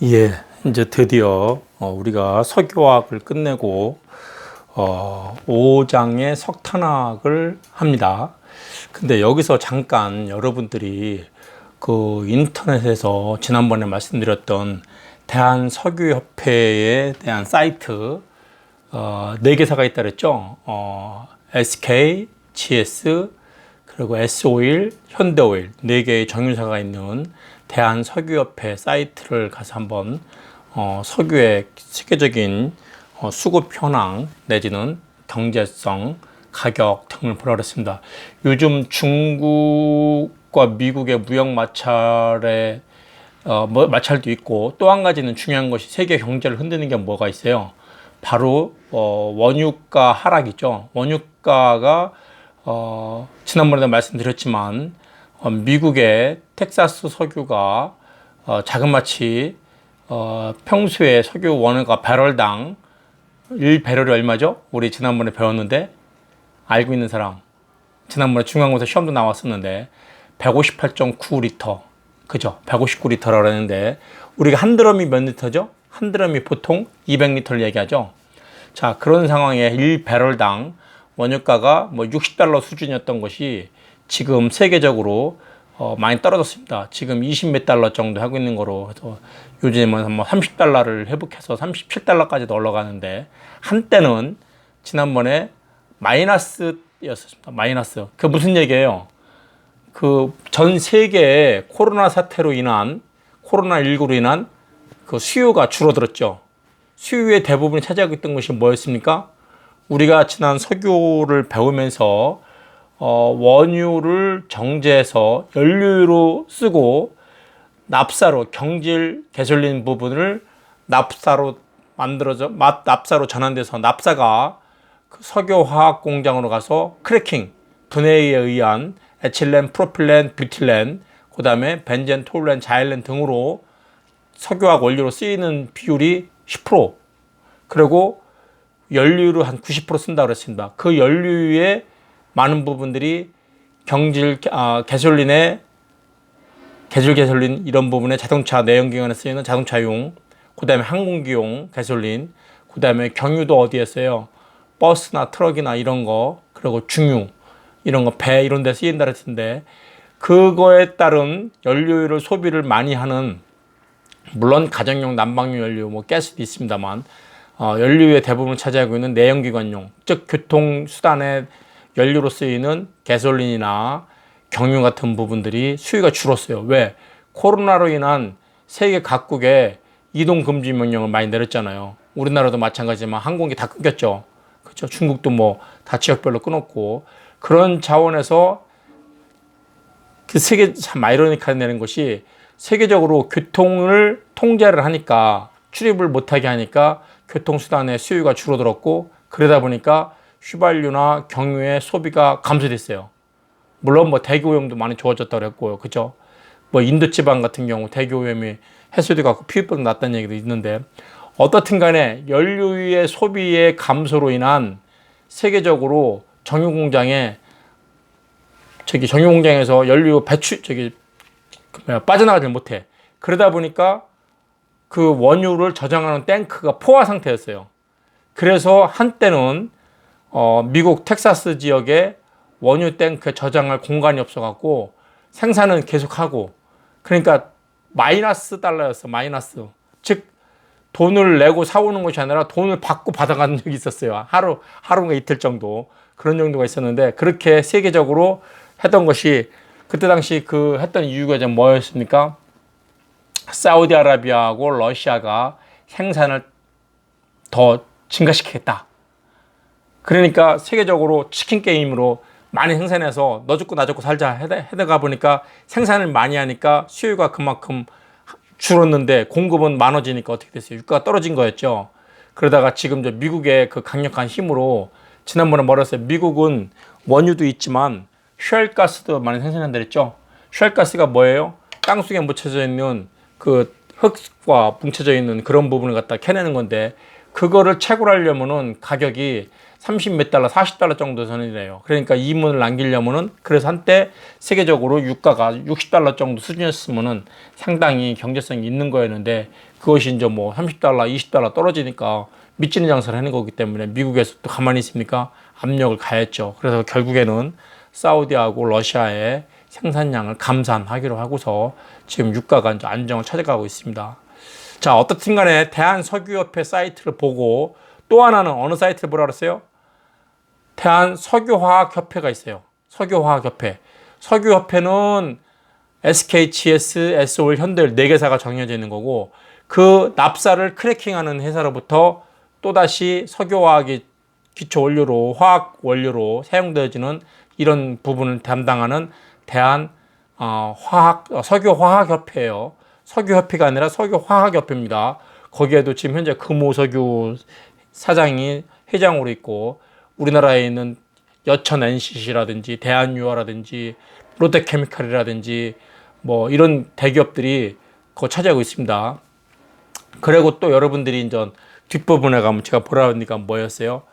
예, 이제 드디어 우리가 석유화학을 끝내고 5장의 석탄화학을 합니다. 근데 여기서 잠깐 여러분들이 그 인터넷에서 지난번에 말씀드렸던 대한석유협회에 대한 사이트 4개사가 있다 그랬죠. SK, GS, 그리고 S오일, 현대오일 4개의 정유사가 있는 대한석유협회 사이트를 가서 한번 석유의 세계적인 수급 현황 내지는 경제성, 가격 등을 보라 그랬습니다. 요즘 중국과 미국의 무역 마찰에 마찰도 있고, 또 한 가지는 중요한 것이 세계 경제를 흔드는 게 뭐가 있어요. 바로 원유가 하락이죠. 원유가가 지난번에도 말씀드렸지만 미국의 텍사스 석유가 자그마치 평소에 석유 원유가 배럴당 1배럴이 얼마죠? 우리 지난번에 배웠는데 알고 있는 사람, 지난번에 중간고사 시험도 나왔었는데 158.9리터, 그죠? 159리터라고 그랬는데 우리가 한 드럼이 몇 리터죠? 한 드럼이 보통 200리터를 얘기하죠. 자, 그런 상황에 1배럴당 원유가가 뭐 60달러 수준이었던 것이 지금 세계적으로 많이 떨어졌습니다. 지금 20 몇 달러 정도 하고 있는 거로 해서 요즘은 뭐 30달러를 회복해서 37달러까지도 올라가는데, 한때는 지난번에 마이너스였습니다. 마이너스. 그 무슨 얘기예요? 그 전 세계의 코로나 사태로 인한, 코로나19로 인한 그 수요가 줄어들었죠. 수요의 대부분이 차지하고 있던 것이 뭐였습니까? 우리가 지난 석유를 배우면서 원유를 정제해서 연료로 쓰고 납사로, 경질 개솔린 부분을 납사로 만들어져, 납사로 전환돼서 납사가 그 석유화학 공장으로 가서 크래킹, 분해에 의한 에틸렌, 프로필렌, 뷰틸렌, 그 다음에 벤젠, 톨루렌, 자일렌 등으로 석유화학 원료로 쓰이는 비율이 10%, 그리고 연료로 한 90% 쓴다고 그랬습니다. 그 연료의 많은 부분들이 경질, 개솔린의 개솔린 이런 부분에 자동차 내연기관에 쓰이는 자동차용, 그 다음에 항공기용 개솔린, 그 다음에 경유도 어디에 써요? 버스나 트럭이나 이런 거, 그리고 중유 이런 거, 배 이런 데 쓰인다 그랬는데, 그거에 따른 연료를 소비를 많이 하는, 물론 가정용 난방용 연료, 뭐 가스도 있습니다만 연료의 대부분을 차지하고 있는 내연기관용, 즉 교통수단의 연료로 쓰이는 가솔린이나 경유 같은 부분들이 수요가 줄었어요. 왜? 코로나로 인한 세계 각국의 이동 금지 명령을 많이 내렸잖아요. 우리나라도 마찬가지지만 항공기 다 끊겼죠. 그렇죠? 중국도 뭐 다 지역별로 끊었고, 그런 자원에서 그 세계 참 아이러니하게 내는 것이, 세계적으로 교통을 통제를 하니까, 출입을 못하게 하니까 교통수단의 수요가 줄어들었고, 그러다 보니까 휘발유나 경유의 소비가 감소됐어요. 물론 뭐 대기오염도 많이 좋아졌다고 했고요. 그죠? 뭐 인도지방 같은 경우 대기오염이 해소돼 갖고 피부병 났다는 얘기도 있는데, 어떻든 간에 연료의 소비의 감소로 인한 세계적으로 정유공장에서 연료 배출, 빠져나가지 못해. 그러다 보니까 그 원유를 저장하는 탱크가 포화 상태였어요. 그래서 한때는 미국 텍사스 지역에 원유 탱크 저장할 공간이 없어갖고 생산은 계속하고, 그러니까 마이너스 달러였어. 마이너스. 즉 돈을 내고 사오는 것이 아니라 돈을 받고 받아가는 적이 있었어요. 하루가 이틀 정도, 그런 정도가 있었는데, 그렇게 세계적으로 했던 것이, 그때 당시 그 했던 이유가 좀 뭐였습니까? 사우디아라비아하고 러시아가 생산을 더 증가시키겠다. 그러니까 세계적으로 치킨 게임으로 많이 생산해서 너 죽고 나 죽고 살자 해다가 보니까 생산을 많이 하니까 수요가 그만큼 줄었는데 공급은 많아지니까 어떻게 됐어요? 유가가 떨어진 거였죠. 그러다가 지금 저 미국의 그 강력한 힘으로, 지난번에 뭐라 했어요? 미국은 원유도 있지만 쉘가스도 많이 생산한다 그랬죠. 쉘가스가 뭐예요? 땅속에 묻혀져 있는 그 흙과 뭉쳐져 있는 그런 부분을 갖다 캐내는 건데, 그거를 채굴하려면은 가격이 30 몇 달러, 40달러 정도 선이래요. 그러니까 이문을 남기려면은, 그래서 한때 세계적으로 유가가 60달러 정도 수준이었으면은 상당히 경제성이 있는 거였는데, 그것이 이제 뭐 30달러, 20달러 떨어지니까 미치는 장사를 하는 거기 때문에 미국에서 또 가만히 있습니까? 압력을 가했죠. 그래서 결국에는 사우디하고 러시아의 생산량을 감산하기로 하고서 지금 유가가 이제 안정을 찾아가고 있습니다. 자, 어떻든 간에 대한석유협회 사이트를 보고, 또 하나는 어느 사이트를 보라 그랬어요? 대한석유화학협회가 있어요. 석유화학협회. 석유협회는 SK, GS, SO일, 현대일 4개사가 정해져 있는 거고, 그 납사를 크래킹하는 회사로부터 또다시 석유화학이 기초 원료로, 화학 원료로 사용되어지는 이런 부분을 담당하는 석유화학협회예요. 석유협회가 아니라 석유화학협회입니다. 거기에도 지금 현재 금호석유 사장이 회장으로 있고, 우리나라에 있는 여천 NCC라든지 대한유화라든지 롯데케미칼이라든지 뭐 이런 대기업들이 그거 차지하고 있습니다. 그리고 또 여러분들이 이제 뒷부분에 가면 제가 보라 하니까 뭐였어요?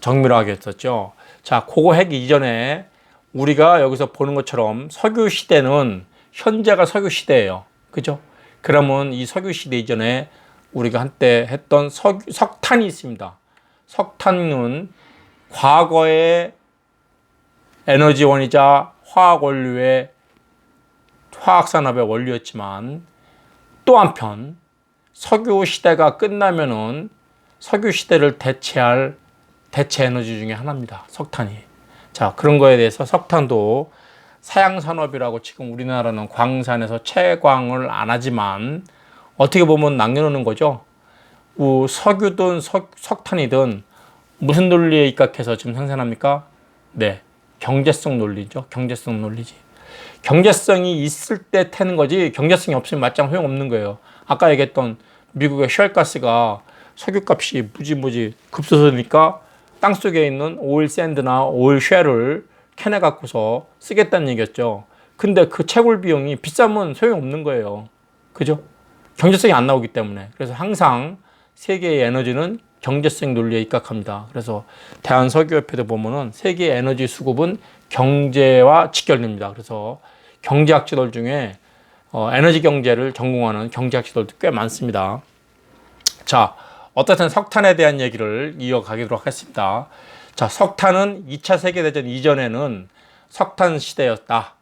정밀화학이었었죠. 자, 그거 하기 이전에 우리가 여기서 보는 것처럼 석유 시대는 현재가 석유 시대예요. 그죠? 그러면 이 석유 시대 이전에 우리가 한때 했던 석탄이 있습니다. 석탄은 과거의 에너지원이자 화학산업의 원료였지만, 또 한편 석유 시대가 끝나면은 석유 시대를 대체할 대체 에너지 중에 하나입니다. 석탄이. 자, 그런 거에 대해서 석탄도 사양산업이라고 지금 우리나라는 광산에서 채광을 안 하지만 어떻게 보면 남겨놓는 거죠. 석유든 석탄이든 무슨 논리에 입각해서 지금 생산합니까? 네, 경제성 논리죠. 경제성 논리지. 경제성이 있을 때 태는 거지, 경제성이 없으면 맞짱 소용없는 거예요. 아까 얘기했던 미국의 쉘가스가 석유값이 무지 급소서니까 땅속에 있는 오일 샌드나 오일 쉘을 캐내 갖고서 쓰겠다는 얘기였죠. 근데 그 채굴 비용이 비싸면 소용없는 거예요. 그죠? 경제성이 안 나오기 때문에. 그래서 항상 세계의 에너지는 경제성 논리에 입각합니다. 그래서 대한석유협회도 보면은 세계 에너지 수급은 경제와 직결됩니다. 그래서 경제학자들 중에 에너지 경제를 전공하는 경제학자들도 꽤 많습니다. 자, 어떻든 석탄에 대한 얘기를 이어가도록 하겠습니다. 자, 석탄은 2차 세계대전 이전에는 석탄 시대였다.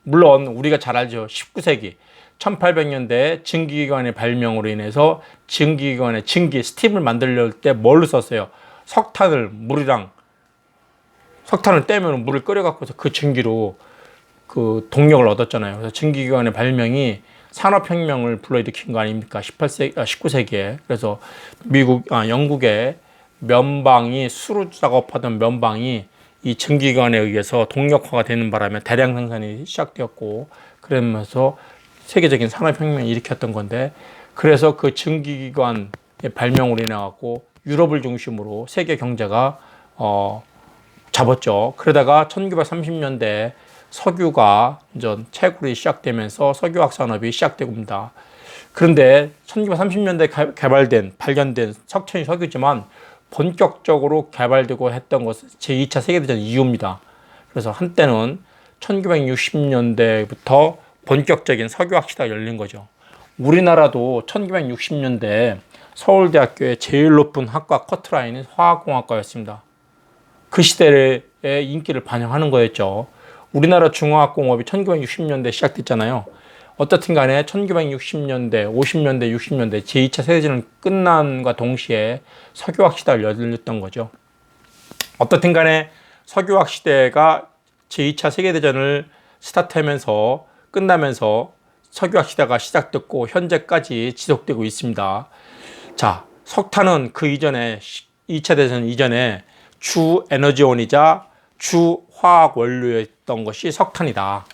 물론 우리가 잘 알죠. 19세기 1800년대 증기기관의 발명으로 인해서 증기기관의 스팀을 만들려 때 뭘로 썼어요? 석탄을 떼면 물을 끓여 갖고서 그 증기로 그 동력을 얻었잖아요. 그래서 증기기관의 발명이 산업혁명을 불러일으킨 거 아닙니까? 19세기에. 그래서 영국의 면방이, 수로 작업하던 면방이 이 증기기관에 의해서 동력화가 되는 바람에 대량 생산이 시작되었고, 그러면서 세계적인 산업혁명을 일으켰던 건데, 그래서 그 증기기관의 발명으로 인해 갖고 유럽을 중심으로 세계 경제가 잡았죠. 그러다가 1930년대 석유가 이제 채굴이 시작되면서 석유화학 산업이 시작됩니다. 그런데 1930년대 발견된 석탄이 석유지만 본격적으로 개발되고 했던 것은 제2차 세계대전 이후입니다. 그래서 한때는 1960년대부터 본격적인 석유화학 시대가 열린 거죠. 우리나라도 1960년대 서울대학교의 제일 높은 학과 커트라인은 화학공학과였습니다. 그 시대의 인기를 반영하는 거였죠. 우리나라 중화학공업이 1960년대 시작됐잖아요. 어떻든 간에 1960년대, 50년대, 60년대 제2차 세계대전 끝난과 동시에 석유화학 시대가 열렸던 거죠. 어떻든 간에 석유화학 시대가 제2차 세계대전을 스타트하면서 끝나면서 석유화학 시대가 시작됐고 현재까지 지속되고 있습니다. 자, 석탄은 그 이전에 2차 대전 이전에 주 에너지원이자 주 화학 원료였던 것이 석탄이다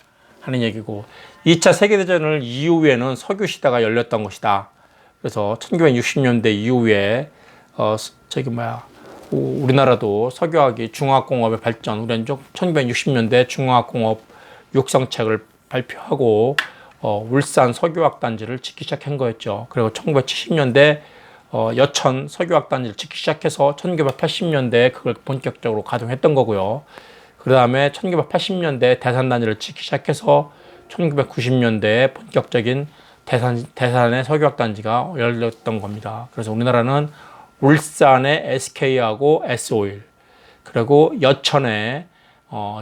하는 얘기고, 2차 세계대전을 이후에는 석유 시대가 열렸던 것이다. 그래서 1960년대 이후에 우리나라도 석유화학이 중화학공업의 발전, 우리는 1960년대 중화학공업 육성책을 발표하고 울산 석유화학 단지를 짓기 시작한 거였죠. 그리고 1970년대 여천 석유화학 단지를 짓기 시작해서 1980년대에 그걸 본격적으로 가동했던 거고요. 그 다음에 1980년대 대산 단지를 짓기 시작해서 1990년대에 본격적인 대산의 석유화학 단지가 열렸던 겁니다. 그래서 우리나라는 울산의 SK하고 S오일, 그리고 여천의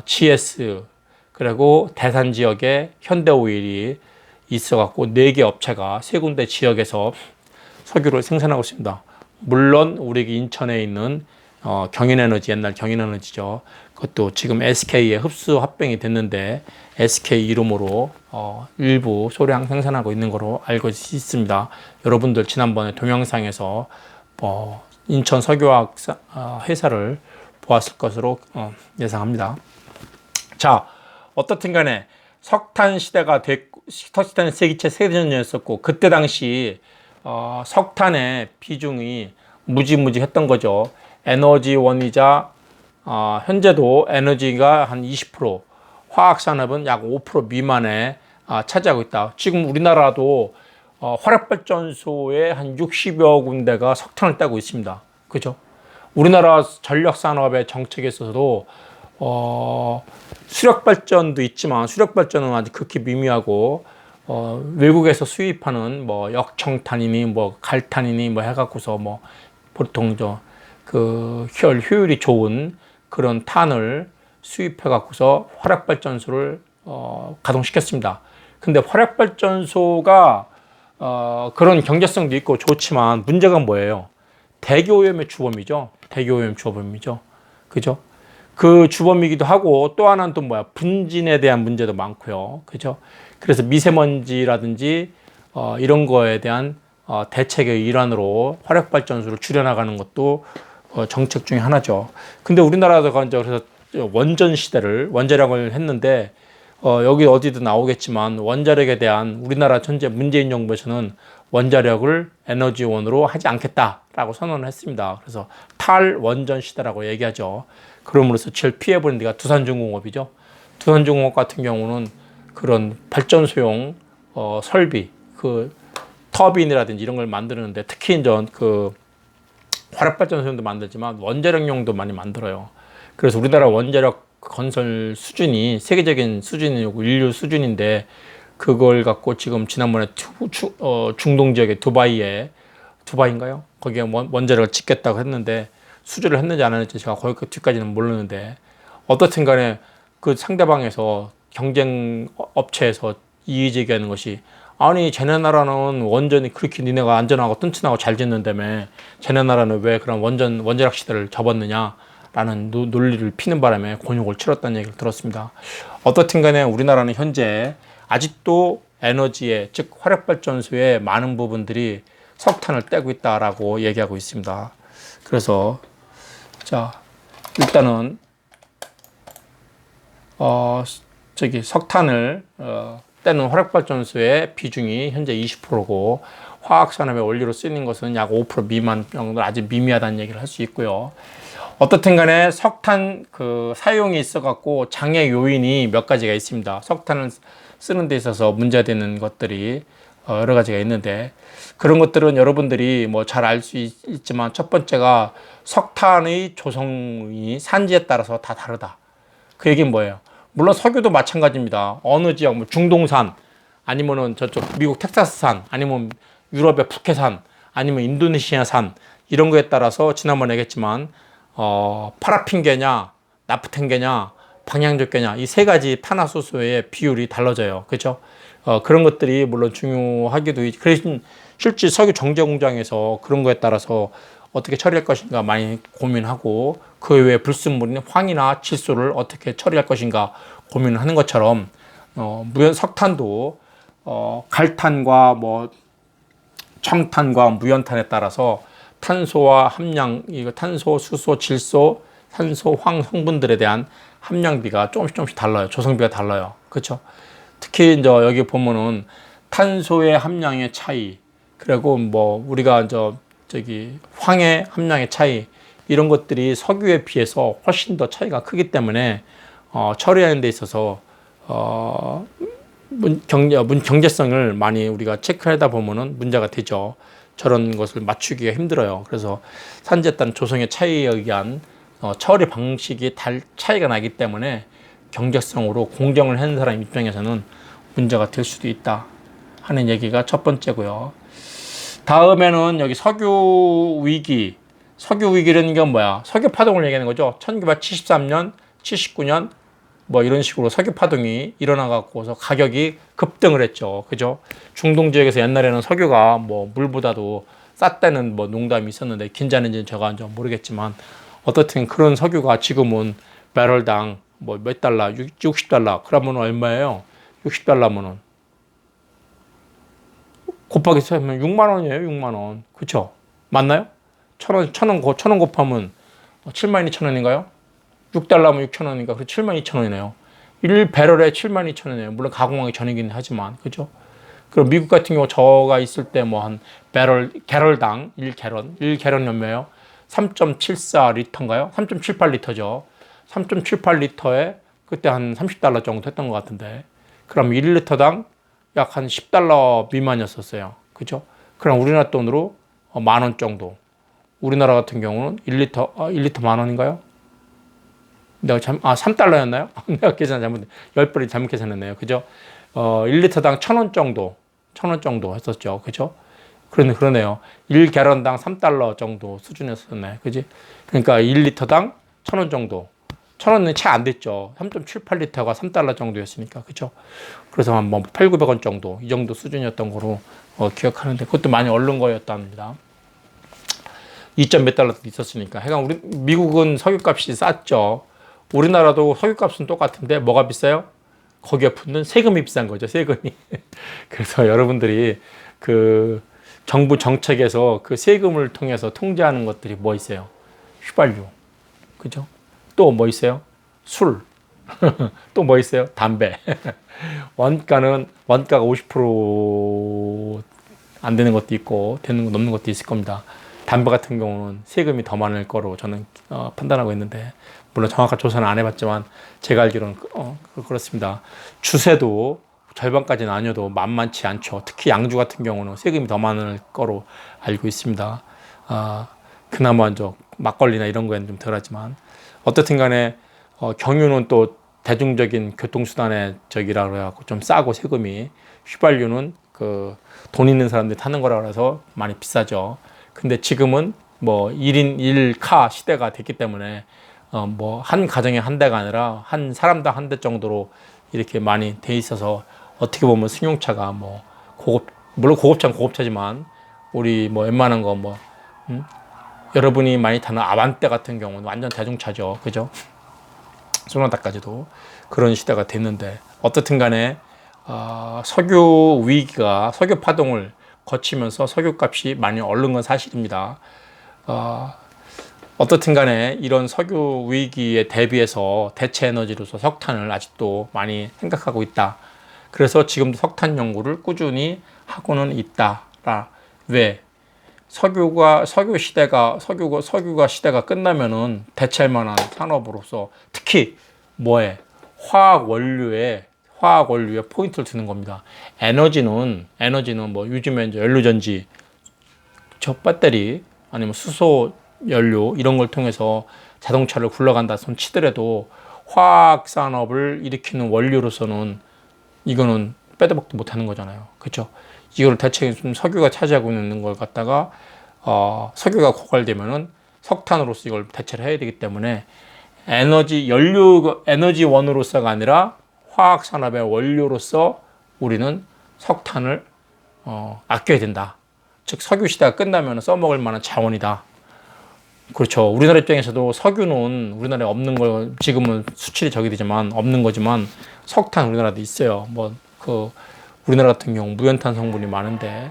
GS, 그리고 대산 지역에 현대오일이 있어갖고 4개 업체가 3군데 지역에서 석유를 생산하고 있습니다. 물론 우리 인천에 있는 경인에너지, 옛날 경인에너지죠. 그것도 지금 SK에 흡수 합병이 됐는데 SK 이름으로 일부 소량 생산하고 있는 거로 알고 있습니다. 여러분들 지난번에 동영상에서 인천 석유화학 회사를 보았을 것으로 예상합니다. 자, 어떻든 간에 석탄 시대가 됐고, 석탄 세기체 세대전이었었고, 그때 당시 석탄의 비중이 무지무지했던 거죠. 에너지원이자 현재도 에너지가 한 20%, 화학산업은 약 5% 미만에 차지하고 있다. 지금 우리나라도 화력발전소에 한 60여 군데가 석탄을 떼고 있습니다. 그죠? 우리나라 전력산업의 정책에 있어서도 수력발전도 있지만 수력발전은 아직 극히 미미하고 외국에서 수입하는 뭐 역청탄이니 뭐 갈탄이니 뭐 해갖고서 뭐 보통 그 효율이 좋은 그런 탄을 수입해갖고서 화력발전소를 가동시켰습니다. 근데 화력발전소가 그런 경제성도 있고 좋지만 문제가 뭐예요? 대기오염의 주범이죠. 대기오염 주범이죠. 그죠? 그 주범이기도 하고 또 하나는 또 뭐야? 분진에 대한 문제도 많고요. 그죠? 그래서 미세먼지라든지 이런 거에 대한 대책의 일환으로 화력발전소를 줄여나가는 것도 정책 중에 하나죠. 근데 우리나라도 그래서 원전 시대를 원자력을 했는데 여기 어디도 나오겠지만 원자력에 대한 우리나라 현재 문재인 정부에서는 원자력을 에너지원으로 하지 않겠다라고 선언을 했습니다. 그래서 탈원전 시대라고 얘기하죠. 그럼으로써 제일 피해보는 데가 두산중공업이죠. 두산중공업 같은 경우는 그런 발전소용 설비, 그 터빈이라든지 이런 걸 만드는데 특히 이제 그 화력발전소용도 만들지만 원자력용도 많이 만들어요. 그래서 우리나라 원자력 건설 수준이 세계적인 수준이고 인류 수준인데 그걸 갖고 지금 지난번에 중동 지역의 두바이인가요? 거기에 원자력을 짓겠다고 했는데 수주를 했는지 안 했는지 제가 거기 뒤까지는 모르는데 어떻든 간에 그 상대방에서 경쟁 업체에서 이의 제기하는 것이 아니 쟤네 나라는 원전이 그렇게 니네가 안전하고 튼튼하고 잘 짓는다며 쟤네 나라는 왜 그런 원자력 시대를 접었느냐 라는 논리를 피는 바람에 곤욕을 치렀다는 얘기를 들었습니다. 어떻든 간에 우리나라는 현재 아직도 에너지에 즉 화력발전소의 많은 부분들이 석탄을 떼고 있다라고 얘기하고 있습니다. 그래서 자 일단은 석탄을 떼는 화력발전소의 비중이 현재 20%고 화학산업의 원료로 쓰이는 것은 약 5% 미만 정도 아직 미미하다는 얘기를 할 수 있고요. 어떻든 간에 석탄 그 사용이 있어 갖고 장애 요인이 몇 가지가 있습니다. 석탄을 쓰는 데 있어서 문제되는 것들이 여러 가지가 있는데 그런 것들은 여러분들이 뭐 잘 알 수 있지만 첫 번째가 석탄의 조성이 산지에 따라서 다 다르다. 그 얘기는 뭐예요? 물론 석유도 마찬가지입니다. 어느 지역, 뭐 중동산, 아니면은 저쪽 미국 텍사스산, 아니면 유럽의 북해산, 아니면 인도네시아산 이런 거에 따라서 지난번에 얘기했지만 파라핀계냐, 나프텐계냐, 방향제계냐 이 세 가지 탄화수소의 비율이 달라져요. 그렇죠? 그런 것들이 물론 중요하기도 그래서 실제 석유 정제 공장에서 그런 거에 따라서 어떻게 처리할 것인가 많이 고민하고 그 외에 불순물인 황이나 칠소를 어떻게 처리할 것인가 고민을 하는 것처럼 석탄도 갈탄과 뭐 청탄과 무연탄에 따라서 탄소와 함량, 이거 탄소, 수소, 질소, 산소, 황 성분들에 대한 함량비가 조금씩 달라요. 조성비가 달라요. 그렇죠? 특히 이제 여기 보면은 탄소의 함량의 차이, 그리고 뭐 우리가 황의 함량의 차이 이런 것들이 석유에 비해서 훨씬 더 차이가 크기 때문에 처리하는 데 있어서 경제성을 많이 우리가 체크하다 보면은 문제가 되죠. 저런 것을 맞추기가 힘들어요. 그래서 산지에 따른 조성의 차이에 의한 처리 방식이 차이가 나기 때문에 경제성으로 공정을 하는 사람 입장에서는 문제가 될 수도 있다 하는 얘기가 첫 번째고요. 다음에는 여기 석유 위기라는 게 뭐야? 석유 파동을 얘기하는 거죠. 1973년, 79년 뭐 이런 식으로 석유 파동이 일어나 갖고서 가격이 급등을 했죠. 그죠? 중동 지역에서 옛날에는 석유가 뭐 물보다도 쌌다는 뭐 농담이 있었는데 긴자는지는 제가 좀 모르겠지만 어떻든 그런 석유가 지금은 배럴당 뭐 몇 달러, 60달러. 그러면 얼마예요? 60달러면은 곱하기 하면 6만 원이에요. 6만 원. 그렇죠? 맞나요? 천 원 곱하면 7만 2천 원인가요? 6달러면 6천 원이니까 그래서 7만 2천 원이네요. 1배럴에 7만 2천 원이에요. 물론 가공하기 전이긴 하지만. 그죠? 그럼 미국 같은 경우 저가 있을 때 뭐 한 개럴당 1개런 연매요. 3.74 리터인가요? 3.78 리터죠. 3.78 리터에 그때 한 30달러 정도 했던 것 같은데. 그럼 1리터당 약 한 10달러 미만이었었어요. 그죠? 그럼 우리나라 돈으로 만 원 정도. 우리나라 같은 경우는 1리터 만 원인가요? 내가 3달러였나요? 내가 계산 잘못했네. 10배를 잘못 계산했네요. 그죠? 1리터당 1,000원 정도 했었죠. 그죠? 그러네요. 1개런당 3달러 정도 수준이었었네. 그지? 그러니까 1리터당 1,000원 정도. 1,000원은 채 안 됐죠. 3.78리터가 3달러 정도였으니까. 그죠? 그래서 한 뭐 8, 900원 정도. 이 정도 수준이었던 거로 기억하는데 그것도 많이 얼른 거였답니다. 2점 몇 달러도 있었으니까. 하여간 미국은 석유값이 쌌죠. 우리나라도 석유값은 똑같은데 뭐가 비싸요? 거기에 붙는 세금이 비싼 거죠. 세금이. 그래서 여러분들이 그 정부 정책에서 그 세금을 통해서 통제하는 것들이 뭐 있어요? 휘발유. 그죠? 또 뭐 있어요? 술. 또 뭐 있어요? 담배. 원가가 50%안 되는 것도 있고 되는 거 넘는 것도 있을 겁니다. 담배 같은 경우는 세금이 더 많을 거로 저는 판단하고 있는데 물론 정확한 조사는 안 해봤지만 제가 알기로는 그렇습니다. 주세도 절반까지는 아니어도 만만치 않죠. 특히 양주 같은 경우는 세금이 더 많을 거로 알고 있습니다. 그나마 막걸리나 이런 거에는 좀 덜하지만 어떻든 간에 경유는 또 대중적인 교통수단의 적이라 그래갖고 좀 싸고 세금이 휘발유는 그 돈 있는 사람들이 타는 거라 그래서 많이 비싸죠. 근데 지금은 뭐 1인 1카 시대가 됐기 때문에 뭐 한 가정에 한 대가 아니라 한 사람당 한 대 정도로 이렇게 많이 돼 있어서 어떻게 보면 승용차가 뭐 물론 고급차는 고급차지만 우리 뭐 웬만한 거 여러분이 많이 타는 아반떼 같은 경우는 완전 대중차죠. 그죠? 소나타까지도 그런 시대가 됐는데 어떻든 간에 석유 위기가 석유 파동을 거치면서 석유값이 많이 오른 건 사실입니다. 어떻든 간에 이런 석유 위기에 대비해서 대체 에너지로서 석탄을 아직도 많이 생각하고 있다. 그래서 지금도 석탄 연구를 꾸준히 하고는 있다. 왜? 석유가 시대가 끝나면은 대체할 만한 산업으로서 특히 화학 원료에 포인트를 두는 겁니다. 에너지는 뭐 요즘에 이제 연료전지, 저 배터리 아니면 수소 연료 이런 걸 통해서 자동차를 굴러간다 손 치더라도 화학 산업을 일으키는 원료로서는 이거는 빼도 박도 못 하는 거잖아요. 그렇죠? 이걸 대체 좀 석유가 차지하고 있는 걸 갖다가 석유가 고갈되면은 석탄으로서 이걸 대체를 해야 되기 때문에 에너지원으로서가 아니라 화학 산업의 원료로서 우리는 석탄을 아껴야 된다. 즉 석유 시대가 끝나면 써먹을 만한 자원이다. 그렇죠. 우리나라 입장에서도 석유는 우리나라에 없는 거 지금은 수출이 적이 되지만 없는 거지만 석탄 우리나라도 있어요. 우리나라 같은 경우 무연탄 성분이 많은데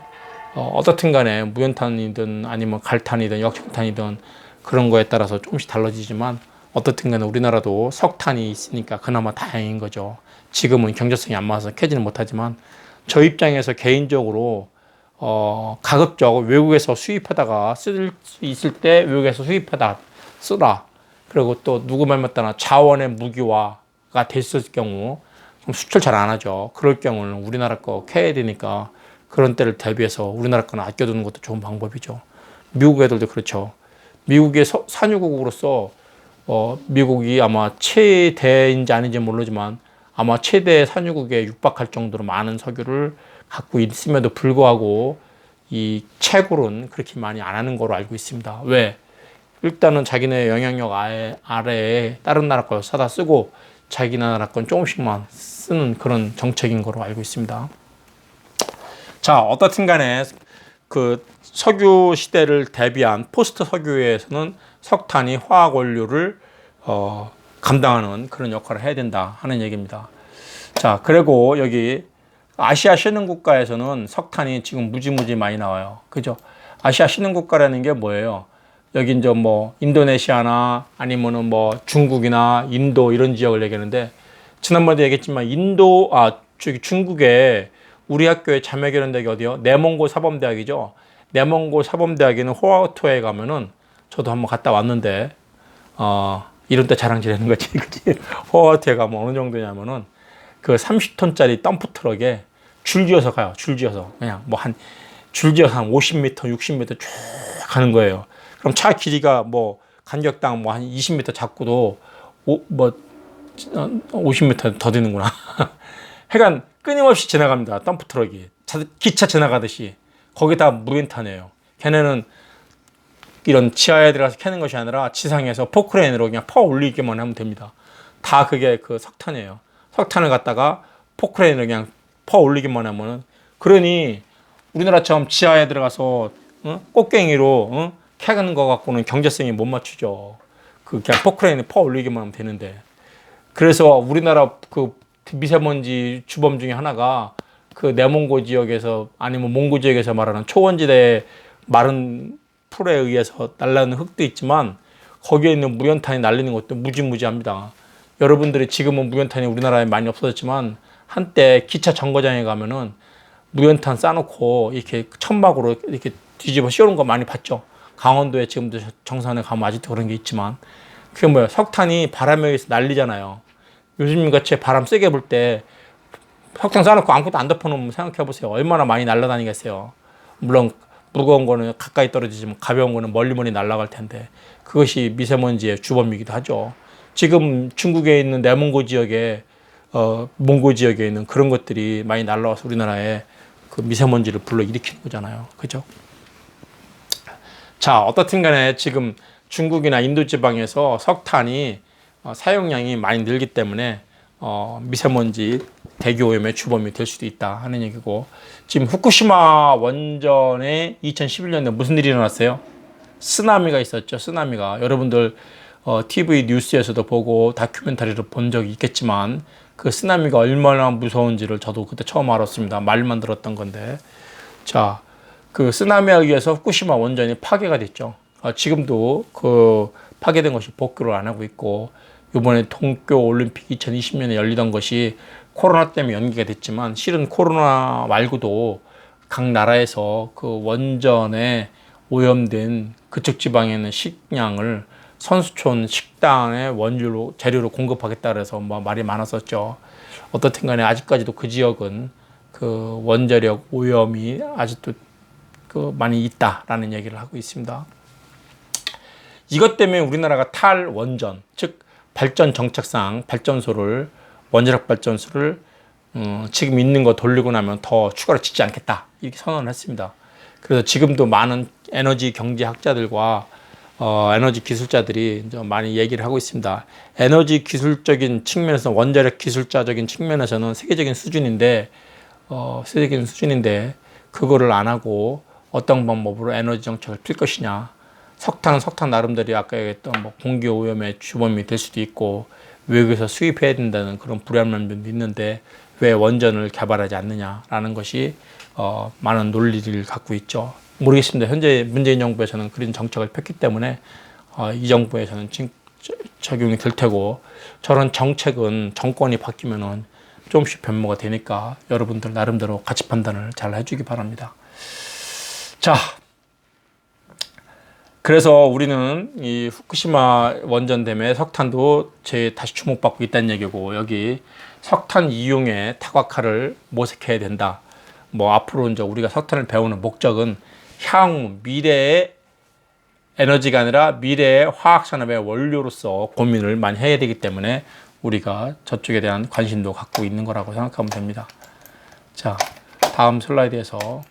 어떻든 간에 무연탄이든 아니면 갈탄이든 역청탄이든 그런 거에 따라서 조금씩 달라지지만 어떻든 간에 우리나라도 석탄이 있으니까 그나마 다행인 거죠. 지금은 경제성이 안 맞아서 캐지는 못하지만 저 입장에서 개인적으로 가급적 외국에서 수입하다가 쓸 수 있을 때 외국에서 수입하다 쓰라. 그리고 또 누구 말 맞다나 자원의 무기화가 됐을 경우 수출 잘 안 하죠. 그럴 경우는 우리나라 거 캐야 되니까 그런 때를 대비해서 우리나라 거는 아껴두는 것도 좋은 방법이죠. 미국 애들도 그렇죠. 미국의 산유국으로서 미국이 아마 최대인지 아닌지 모르지만 아마 최대 산유국에 육박할 정도로 많은 석유를 갖고 있음에도 불구하고 이 채굴은 그렇게 많이 안 하는 거로 알고 있습니다. 왜? 일단은 자기네 영향력 아래에 다른 나라 거 사다 쓰고 자기 나라 건 조금씩만 쓰는 그런 정책인 거로 알고 있습니다. 자, 어떻든 간에 그 석유 시대를 대비한 포스트 석유에서는 석탄이 화학 원료를 감당하는 그런 역할을 해야 된다 하는 얘기입니다. 자, 그리고 여기 아시아 신흥국가에서는 석탄이 지금 무지무지 많이 나와요. 그죠? 아시아 신흥국가라는 게 뭐예요? 여기 이제 뭐 인도네시아나 아니면은 뭐 중국이나 인도 이런 지역을 얘기하는데, 지난번에 얘기했지만 저기 중국에 우리 학교에 자매결연대학이 어디요? 내몽고 사범대학이죠. 내몽고 사범대학에는 호화토에 가면은 저도 한번 갔다 왔는데 이런 때 자랑질 하는 거지, 그치? 호화토에 가면 어느 정도냐면은 그 30톤짜리 덤프 트럭에 줄지어서 가요. 줄지어서 그냥 뭐 한 줄지어서 한 50m, 60m 쭉 가는 거예요. 그럼 차 길이가 뭐 간격당 뭐 한 20m 잡고도 50m 더 되는구나. 하여간 끊임없이 지나갑니다. 덤프 트럭이 기차 지나가듯이. 거기다 무연탄이에요. 걔네는 이런 지하에 들어가서 캐는 것이 아니라 지상에서 포크레인으로 그냥 퍼 올리기만 하면 됩니다. 다 그게 그 석탄이에요. 석탄을 갖다가 포크레인으로 그냥 퍼 올리기만 하면은, 그러니 우리나라처럼 지하에 들어가서 꽃갱이로 캐는 거 갖고는 경제성이 못 맞추죠. 그 그냥 포크레인에 퍼 올리기만 하면 되는데. 그래서 우리나라 그 미세먼지 주범 중에 하나가 그 내몽고 지역에서 아니면 몽고 지역에서 말하는 초원지대의 마른 풀에 의해서 날라오는 흙도 있지만 거기에 있는 무연탄이 날리는 것도 무지무지합니다. 여러분들이 지금은 무연탄이 우리나라에 많이 없어졌지만 한때 기차 정거장에 가면은 무연탄 싸놓고 이렇게 천막으로 이렇게 뒤집어 씌우는 거 많이 봤죠. 강원도에 지금도 정선에 가면 아직도 그런 게 있지만, 그게 뭐예요? 석탄이 바람에 의해서 날리잖아요. 요즘 같이 바람 세게 불 때 석탄 싸놓고 아무것도 안 덮어놓으면 생각해 보세요. 얼마나 많이 날아다니겠어요. 물론 무거운 거는 가까이 떨어지지만 가벼운 거는 멀리 날아갈 텐데, 그것이 미세먼지의 주범이기도 하죠. 지금 중국에 있는 내몽고 지역에 몽고 지역에 있는 그런 것들이 많이 날아와서 우리나라에 그 미세먼지를 불러일으키는 거잖아요. 그죠? 자, 어떻든 간에 지금 중국이나 인도 지방에서 석탄이 사용량이 많이 늘기 때문에 미세먼지 대기오염의 주범이 될 수도 있다 하는 얘기고, 지금 후쿠시마 원전에 2011년에 무슨 일이 일어났어요? 쓰나미가 있었죠. 쓰나미가. 여러분들 TV 뉴스에서도 보고 다큐멘터리를 본 적이 있겠지만 그 쓰나미가 얼마나 무서운지를 저도 그때 처음 알았습니다. 말만 들었던 건데. 자, 그 쓰나미에 의해서 후쿠시마 원전이 파괴가 됐죠. 지금도 그 파괴된 것이 복구를 안 하고 있고, 이번에 동쿄 올림픽 2020년에 열리던 것이 코로나 때문에 연기가 됐지만 실은 코로나 말고도 각 나라에서 그 원전에 오염된 그쪽 지방에 있는 식량을 선수촌 식당의 재료로 공급하겠다 그래서 뭐 말이 많았었죠. 어떻든 간에 아직까지도 그 지역은 그 원자력 오염이 아직도 그 많이 있다라는 얘기를 하고 있습니다. 이것 때문에 우리나라가 탈원전, 즉 발전 정책상 원자력 발전소를 지금 있는 거 돌리고 나면 더 추가로 짓지 않겠다 이렇게 선언을 했습니다. 그래서 지금도 많은 에너지 경제학자들과 에너지 기술자들이 이제 많이 얘기를 하고 있습니다. 에너지 기술적인 측면에서, 원자력 기술자적인 측면에서는 세계적인 수준인데 그거를 안 하고 어떤 방법으로 에너지 정책을 필 것이냐. 석탄은 석탄 나름대로 아까 얘기했던 뭐 공기 오염의 주범이 될 수도 있고 외국에서 수입해야 된다는 그런 불안감도 있는데 왜 원전을 개발하지 않느냐라는 것이 많은 논리를 갖고 있죠. 모르겠습니다. 현재 문재인 정부에서는 그런 정책을 폈기 때문에 이 정부에서는 적용이 될 테고, 저런 정책은 정권이 바뀌면은 조금씩 변모가 되니까 여러분들 나름대로 가치 판단을 잘 해주기 바랍니다. 자, 그래서 우리는 이 후쿠시마 원전 때문에 석탄도 다시 주목받고 있다는 얘기고, 여기 석탄 이용의 다각화를 모색해야 된다. 뭐 앞으로 이제 우리가 석탄을 배우는 목적은 향후 미래의 에너지가 아니라 미래의 화학산업의 원료로서 고민을 많이 해야 되기 때문에 우리가 저쪽에 대한 관심도 갖고 있는 거라고 생각하면 됩니다. 자, 다음 슬라이드에서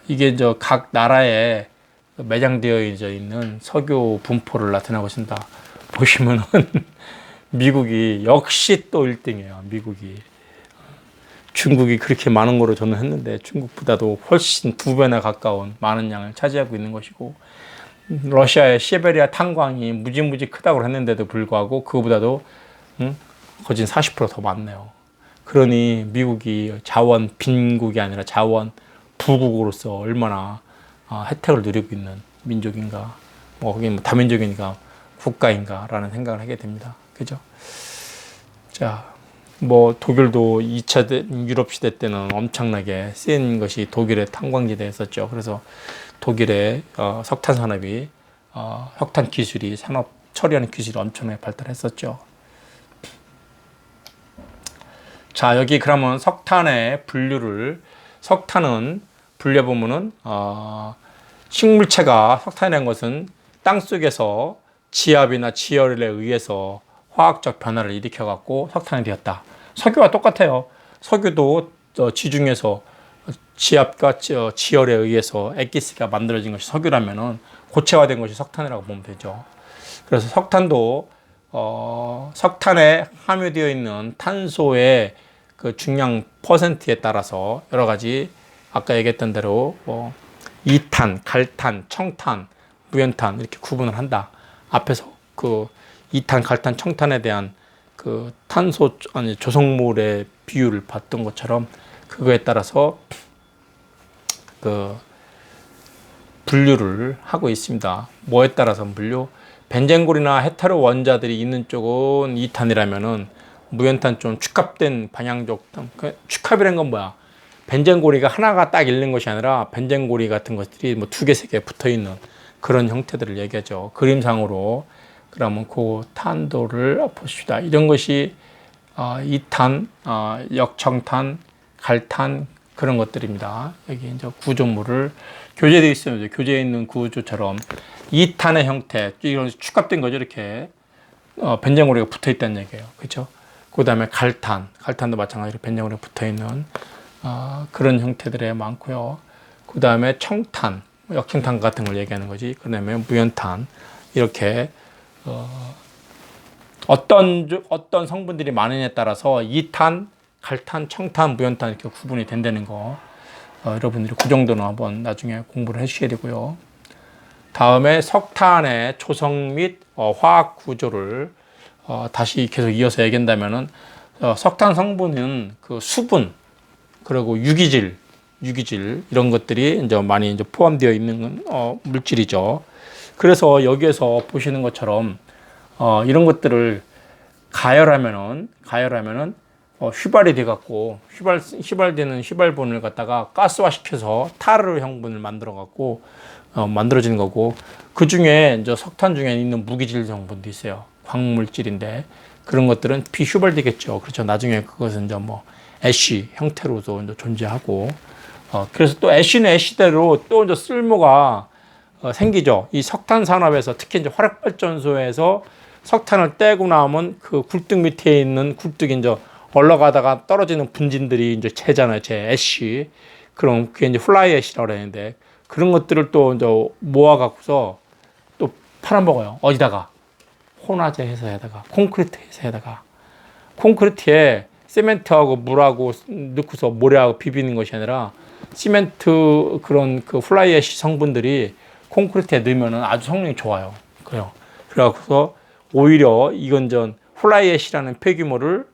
이게 이제 각 나라에 매장되어 있는 석유 분포를 나타내고 있습니다. 보시면은 미국이 역시 또 1등이에요. 미국이. 중국이 그렇게 많은 거로 저는 했는데 중국보다도 훨씬 2배나 가까운 많은 양을 차지하고 있는 것이고, 러시아의 시베리아 탄광이 무지무지 크다고 했는데도 불구하고 그거보다도 거진 40%더 많네요. 그러니 미국이 자원 빈국이 아니라 자원 부국으로서 얼마나 혜택을 누리고 있는 민족인가, 뭐 거기 뭐 다민족인가 국가인가라는 생각을 하게 됩니다. 그죠? 자, 뭐 독일도 2차 유럽 시대 때는 엄청나게 쓰인 것이 독일의 탄광지대였었죠. 그래서 독일의 석탄 산업이 석탄 기술이 산업 처리하는 기술이 엄청나게 발달했었죠. 자, 여기 그러면 석탄의 분류를, 석탄은 분류해 보면은 식물체가, 석탄이라는 것은 땅 속에서 지압이나 지열에 의해서 화학적 변화를 일으켜 갖고 석탄이 되었다. 석유와 똑같아요. 석유도 지중해서 지압과 지열에 의해서 액기스가 만들어진 것이 석유라면은 고체화된 것이 석탄이라고 보면 되죠. 그래서 석탄도 석탄에 함유되어 있는 탄소의 그 중량 퍼센트에 따라서 여러 가지 아까 얘기했던 대로 2탄, 갈탄, 청탄, 무연탄 이렇게 구분을 한다. 앞에서 그 2탄, 갈탄, 청탄에 대한 그 탄소 조성물의 비율을 봤던 것처럼 그거에 따라서 그 분류를 하고 있습니다. 뭐에 따라서 분류? 벤젠골이나 헤테로 원자들이 있는 쪽은 2탄이라면은 무연탄 좀 축합된 반향적, 축합이라는 건 뭐야? 벤젠고리가 하나가 딱 있는 것이 아니라 벤젠고리 같은 것들이 뭐 2개, 3개 붙어 있는 그런 형태들을 얘기하죠. 그림상으로. 그러면 그 탄도를 보십시다. 이런 것이 2탄, 역청탄, 갈탄 그런 것들입니다. 여기 이제 구조물을 교재되어 있어요. 교재에 있는 구조처럼 2탄의 형태, 이런 축합된 거죠. 이렇게 벤젠고리가 붙어 있다는 얘기예요. 그렇죠? 그 다음에 갈탄도 마찬가지로 벤젠고리가 붙어 있는 그런 형태들이 많고요. 그 다음에 청탄, 역청탄 같은 걸 얘기하는 거지. 그 다음에 무연탄, 이렇게 어떤 성분들이 많으냐에 따라서 2탄, 갈탄, 청탄, 무연탄 이렇게 구분이 된다는 거, 여러분들이 그 정도는 한번 나중에 공부를 해주셔야 되고요. 다음에 석탄의 조성 및 화학 구조를 다시 계속 이어서 얘기한다면은 석탄 성분은 그 수분, 그리고 유기질 이런 것들이 이제 많이 이제 포함되어 있는 물질이죠. 그래서 여기에서 보시는 것처럼 이런 것들을 가열하면은 휘발이 돼 갖고 휘발되는 휘발분을 갖다가 가스화 시켜서 타르 형분을 만들어 갖고 만들어지는 거고, 그 중에 이제 석탄 중에 있는 무기질 성분도 있어요. 광물질인데 그런 것들은 비휘발되겠죠. 그렇죠. 나중에 그것은 이제 뭐 애쉬 형태로도 이제 존재하고, 그래서 또 애쉬는 애쉬대로 또 이제 쓸모가 생기죠. 이 석탄 산업에서 특히 이제 화력 발전소에서 석탄을 떼고 나면 그 굴뚝 밑에 있는 굴뚝이 이제 올라가다가 떨어지는 분진들이 이제 재잖아요. 재 애쉬. 그럼 그게 이제 플라이 애쉬라고 하는데 그런 것들을 또 이제 모아 갖고서 또 팔아먹어요. 어디다가? 혼화재 회사에다가, 콘크리트 회사에다가. 콘크리트에 시멘트하고 물하고 넣고서 모래하고 비비는 것이 아니라 시멘트 그런 그 플라이 애쉬 성분들이 콘크리트에 넣으면은 아주 성능이 좋아요. 그래요. 그래서 오히려 이건 전 플라이 애쉬라는 폐기물을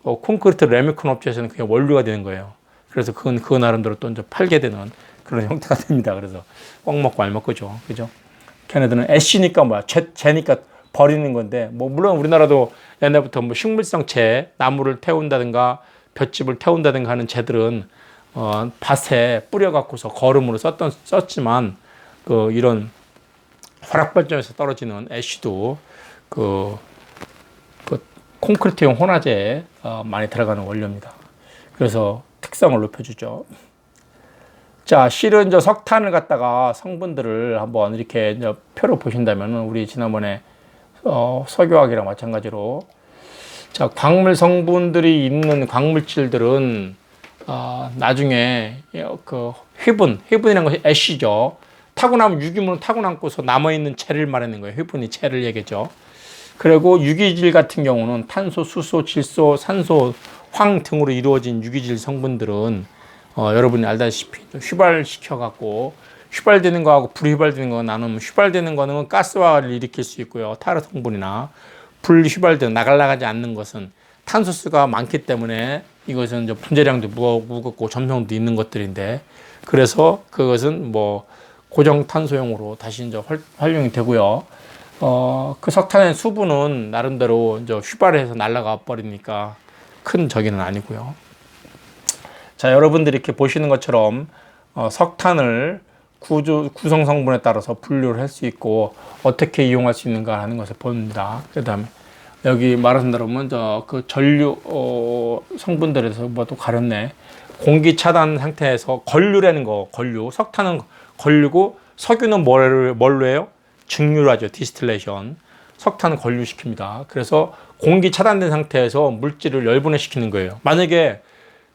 콘크리트 레미콘 업체에서는 그게 원료가 되는 거예요. 그래서 그건 그 나름대로 또 이제 팔게 되는 그런 형태가 됩니다. 그래서 꽉 먹고 알 먹고죠. 그죠? 걔네들은 애쉬니까 뭐야? 재니까 버리는 건데, 뭐 물론 우리나라도 옛날부터 뭐 식물성 재, 나무를 태운다든가 볏짚을 태운다든가 하는 재들은 밭에 뿌려 갖고서 거름으로 썼지만 그 이런 화력 발전에서 떨어지는 애쉬도 그 콘크리트용 혼화재에 많이 들어가는 원료입니다. 그래서 특성을 높여주죠. 자, 실은 저 석탄을 갖다가 성분들을 한번 이렇게 이제 표로 보신다면 우리 지난번에 석유화학이랑 마찬가지로 자, 광물 성분들이 있는 광물질들은 나중에 그 회분이라는 것이 애쉬죠. 타고 나면 유기물은 타고 남고서 남아있는 체를 말하는 거예요. 회분이 체를 얘기죠. 그리고 유기질 같은 경우는 탄소, 수소, 질소, 산소, 황 등으로 이루어진 유기질 성분들은 여러분이 알다시피 휘발시켜 갖고 휘발되는 거하고 불휘발되는 거 나누면 휘발되는 거는 가스화를 일으킬 수 있고요. 타르 성분이나 불휘발되는 나가지 않는 것은 탄소수가 많기 때문에 이것은 이제 분재량도 무겁고 점성도 있는 것들인데 그래서 그것은 뭐 고정 탄소용으로 다시 이제 활용이 되고요. 그 석탄의 수분은 나름대로 이제 휘발해서 날아가 버리니까 큰 저기는 아니고요. 자, 여러분들이 이렇게 보시는 것처럼 석탄을 구성 성분에 따라서 분류를 할 수 있고 어떻게 이용할 수 있는가 하는 것을 봅니다. 그다음에 여기 말하신 대로 먼저 그 전류 성분들에서 뭐또 가렸네. 공기 차단 상태에서 건류라는 거, 건류. 석탄은 건류고 석유는 뭘로 해요? 증류로 하죠. 디스틸레이션. 석탄은 건류시킵니다. 그래서 공기 차단된 상태에서 물질을 열분해시키는 거예요. 만약에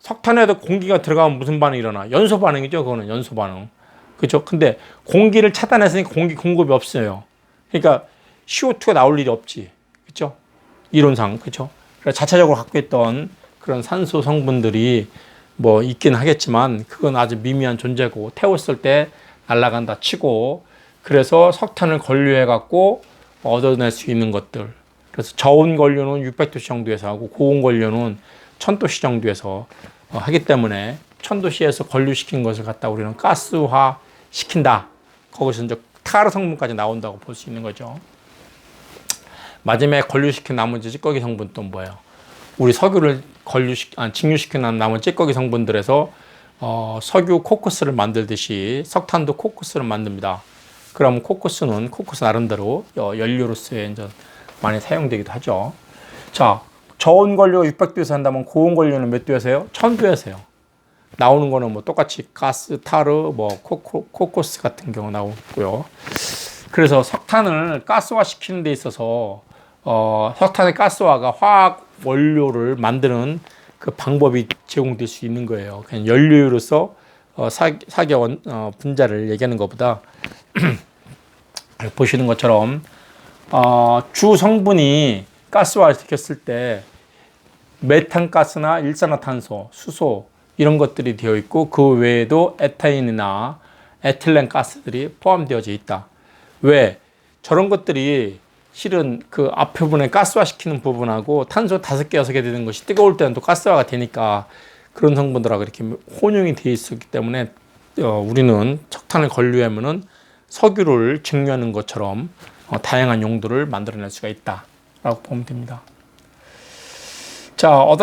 석탄에도 공기가 들어가면 무슨 반응이 일어나? 연소 반응이죠. 그거는 연소 반응. 그렇죠? 근데 공기를 차단했으니까 공기 공급이 없어요. 그러니까 CO2가 나올 일이 없지. 그렇죠? 이론상. 그렇죠? 그래서 자체적으로 갖고 있던 그런 산소 성분들이 뭐 있긴 하겠지만 그건 아주 미미한 존재고 태웠을 때 날아간다 치고 그래서 석탄을 건류해 갖고 얻어낼 수 있는 것들. 그래서 저온 건류는 600도씨 정도에서 하고 고온 건류는 1000도씨 정도에서 하기 때문에 1000도씨에서 건류시킨 것을 갖다 우리는 가스화 시킨다. 거기서 이제 타르 성분까지 나온다고 볼 수 있는 거죠. 마지막에 건류시킨 나머지 찌꺼기 성분 또 뭐예요? 우리 석유를 증류시킨 나머지 찌꺼기 성분들에서 석유 코크스를 만들듯이 석탄도 코크스를 만듭니다. 그러면 코크스 나름대로 연료로서의 이제 많이 사용되기도 하죠. 자, 저온 건류가 600도에서 한다면 고온 건류는 몇 도에서 해요? 1000도에서 해요. 나오는 거는 뭐 똑같이 가스, 타르, 뭐 코크스 같은 경우 나오고요. 그래서 석탄을 가스화 시키는 데 있어서 석탄의 가스화가 화학 원료를 만드는 그 방법이 제공될 수 있는 거예요. 그냥 연료로서 사계 분자를 얘기하는 것보다 보시는 것처럼 주 성분이 가스화를 시켰을 때 메탄가스나 일산화탄소, 수소 이런 것들이 되어 있고 그 외에도 에탄이나 에틸렌 가스들이 포함되어져 있다. 왜? 저런 것들이 실은 그 앞부분에 가스화 시키는 부분하고 탄소 5개, 6개 되는 것이 뜨거울 때는 또 가스화가 되니까 그런 성분들하고 이렇게 혼용이 되어 있었기 때문에 우리는 석탄을 건류하면은 석유를 증류하는 것처럼 다양한 용도를 만들어낼 수가 있다라고 보면 됩니다. 자,